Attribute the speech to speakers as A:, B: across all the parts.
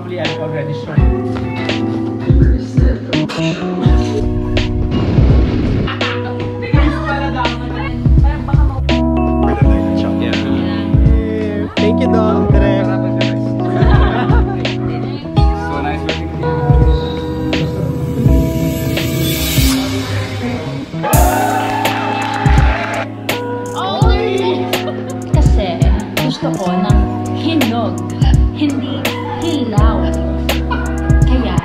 A: probably I've already shown. Thank you, Dom.
B: So nice working with you.
C: Kasi gusto ko ng hinog, hindi hilaw. Kaya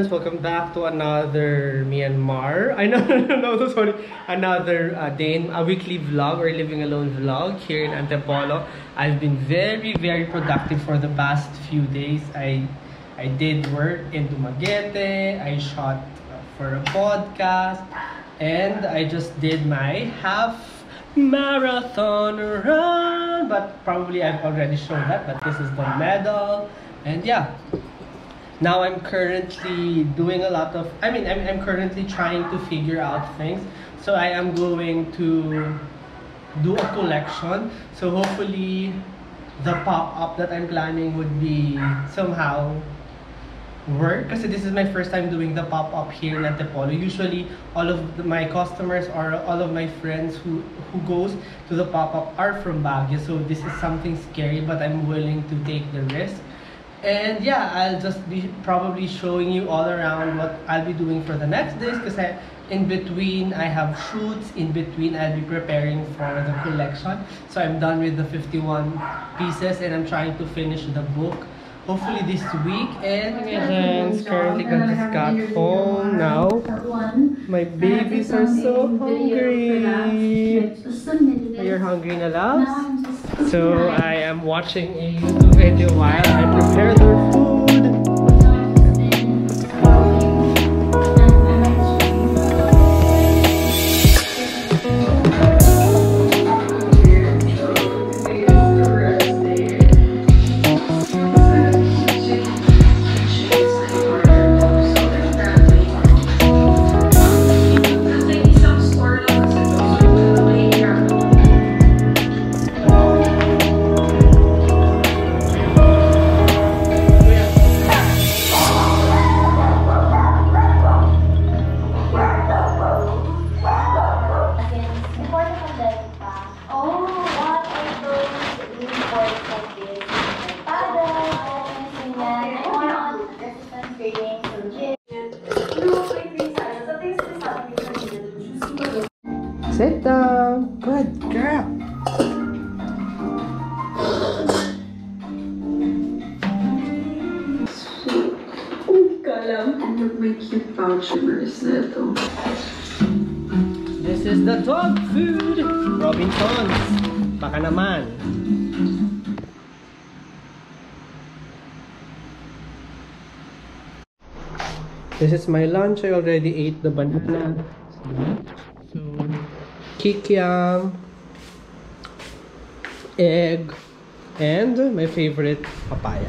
A: welcome back to another Myanmar. I know, no, sorry, another a weekly vlog or living alone vlog here in Antipolo. I've been very productive for the past few days. I did work in Dumaguete. I shot for a podcast, and I just did my half marathon run. But probably I've already shown that. But this is the medal, and yeah. Now I'm currently doing a lot of, I'm currently trying to figure out things. So I am going to do a collection. So hopefully the pop-up that I'm planning would be somehow work. Because this is my first time doing the pop-up here in Antipolo. Usually all of my customers or all of my friends who goes to the pop-up are from Baguio. So this is something scary, but I'm willing to take the risk. And yeah, I'll just be probably showing you all around what I'll be doing for the next days, because in between I have shoots, in between I'll be preparing for the collection. So I'm done with the 51 pieces and I'm trying to finish the book hopefully this week. And friends, currently just got home now. My babies are so hungry. You're hungry na, loves? So I am watching a YouTube video while I prepare their food. Sit down. Good girl.
D: May cute pouchers na ito.
A: This is the dog food. Robinsons. Baka naman. This is my lunch. I already ate the banana. So, kikiam, egg, and my favorite, papaya.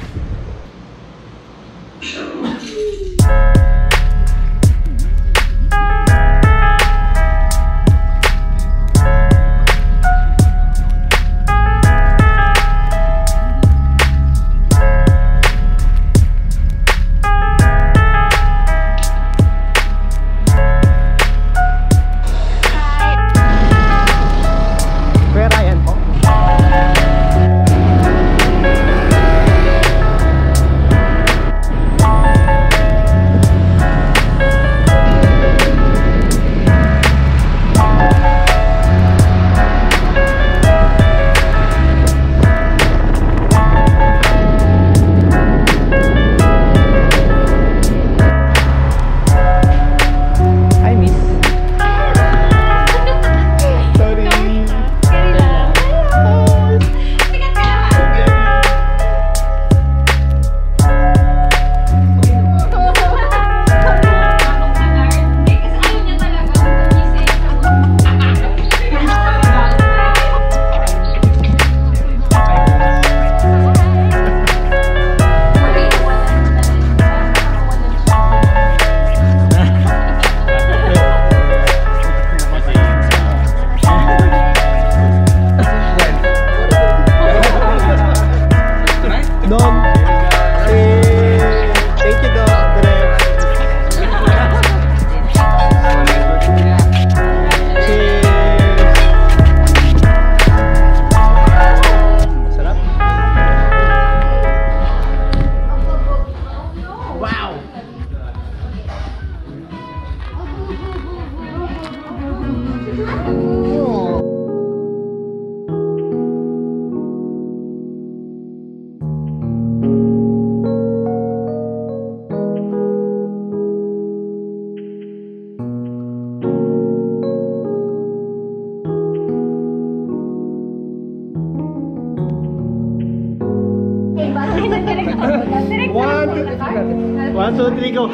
A: 1, 2, 3, go!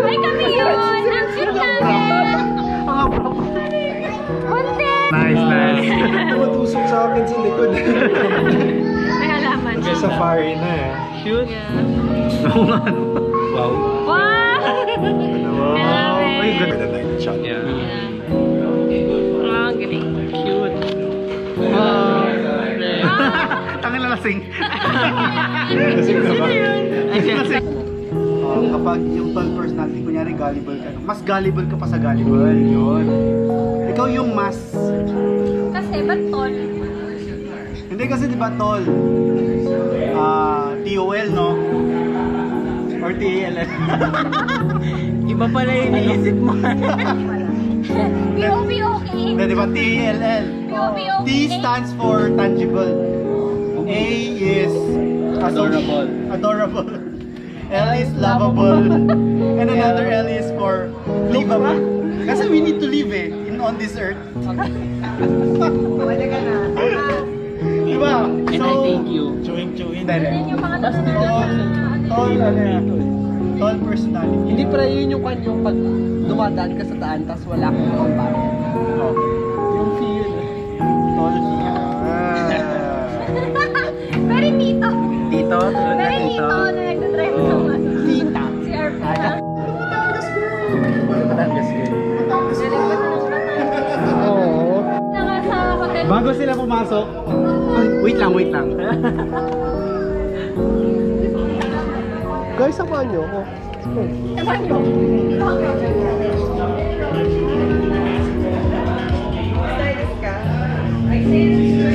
C: Ay, kami yun! Ang cute namin!
A: Nice, nice.
B: Tumatusok sa akin sa likod.
C: May halaman.
B: May safari na eh.
A: Cute.
B: Wow.
C: Wow! I love it.
B: Ay, ganda na yung shot.
A: Yeah.
C: Oh, ang galing.
A: Cute.
B: Tangin na lasing. Lasing na ba? Lasing. Kapag yung tall personality, kunyari gullible ka, mas gullible ka pa sa gullible. Yun. Ikaw yung mas...
C: Kasi, ba't tall?
B: Hindi kasi diba tall? TOL, no? Or TALL?
A: Iba pala yung iniisip mo.
C: POV-OK.
B: Hindi, diba TALL?
C: POV-OK.
B: T stands for tangible. A is
A: Adorable.
B: Adorable. L is lovable. And another L is for livable. Kasi we need to live on this earth.
D: Wala ka na.
B: Diba?
A: And I thank you.
B: Chewing.
C: Yan yung mga
B: Tall personality.
A: Hindi pala yun yung pag dumadaan ka sa daan tapos wala kang kapag.
B: Oh.
A: Yung feel.
B: Tall.
C: Very nito.
A: Dito, tulad na
C: Very
A: dito.
C: nito na nagdadrive ng
A: Tita.
C: si Arpina.
A: Batangas yun. Oo.
C: Naka sa hotel.
B: Bago sila pumasok, wait lang.
A: Guys, samahan nyo ako.
C: Ewan ko.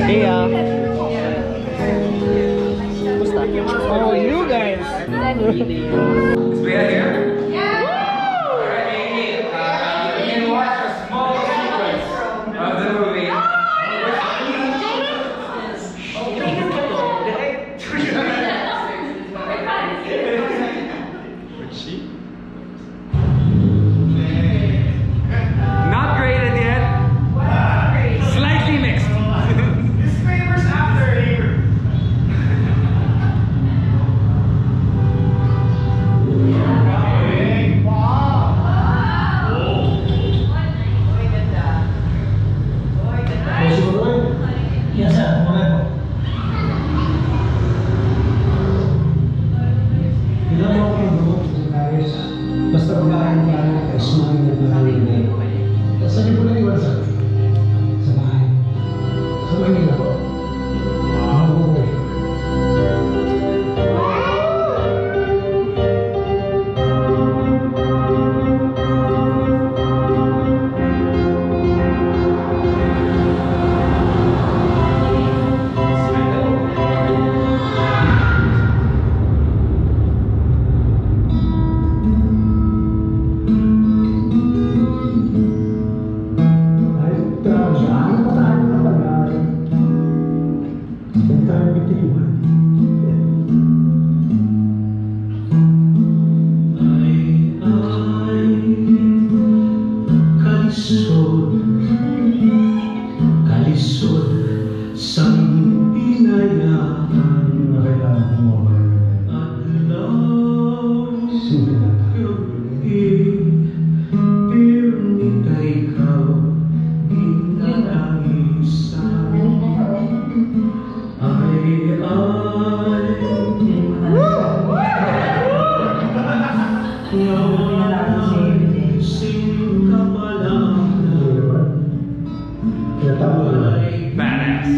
A: Hey, Kumusta? Oh, you guys!
B: we are here.
E: Of the movie. Not graded yet. Slightly mixed. Disclaimers after here.
F: Basta pagkain ka, sumahin na namin na saan niyo po naiwan sa bahay? Sa Manila po. Okay.
E: Badass.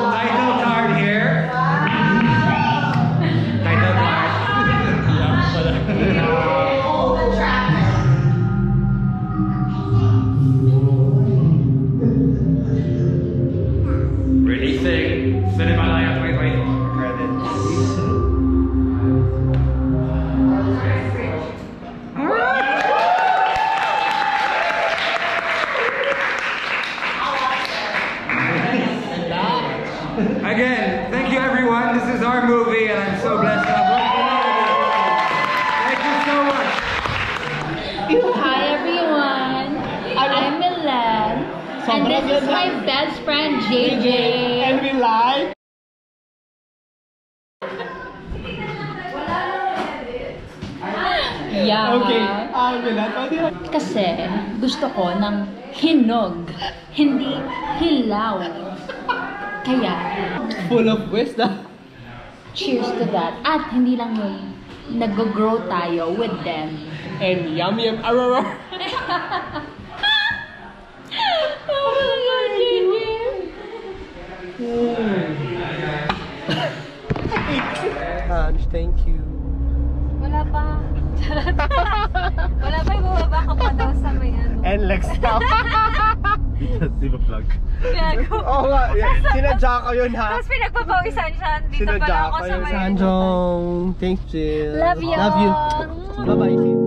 E: Title card here. Title card. Releasing Cinemalaya 2024 credits. Again, thank you everyone. This is our movie and I'm so blessed to have worked with all of you. Thank you so much.
C: Hi everyone. I'm Milan. And this is my best friend JJ.
A: Okay. Bilat.
G: Kasi gusto ko ng hinog, hindi hilaw. Kaya,
A: Full of wisdom.
G: cheers to that. At hindi lang yun, nag-grow tayo with them.
A: And yum yum arara.
G: Oh my God, JJ!
A: Hans, thank you.
C: Wala pa. Wala pa, ibababa ka pa daw sa may ano.
A: And Lex stop.
B: Di ba vlog?
C: Gago.
A: Oo nga, sinadya ko yun ha.
C: Tapos pinagpapawisan siya. Dito
A: Sinadya
C: pala ako
A: ko
C: sa
A: yun.
C: may...
A: Sanjong, thanks Jill.
C: Love you.
A: Love you. Bye-bye.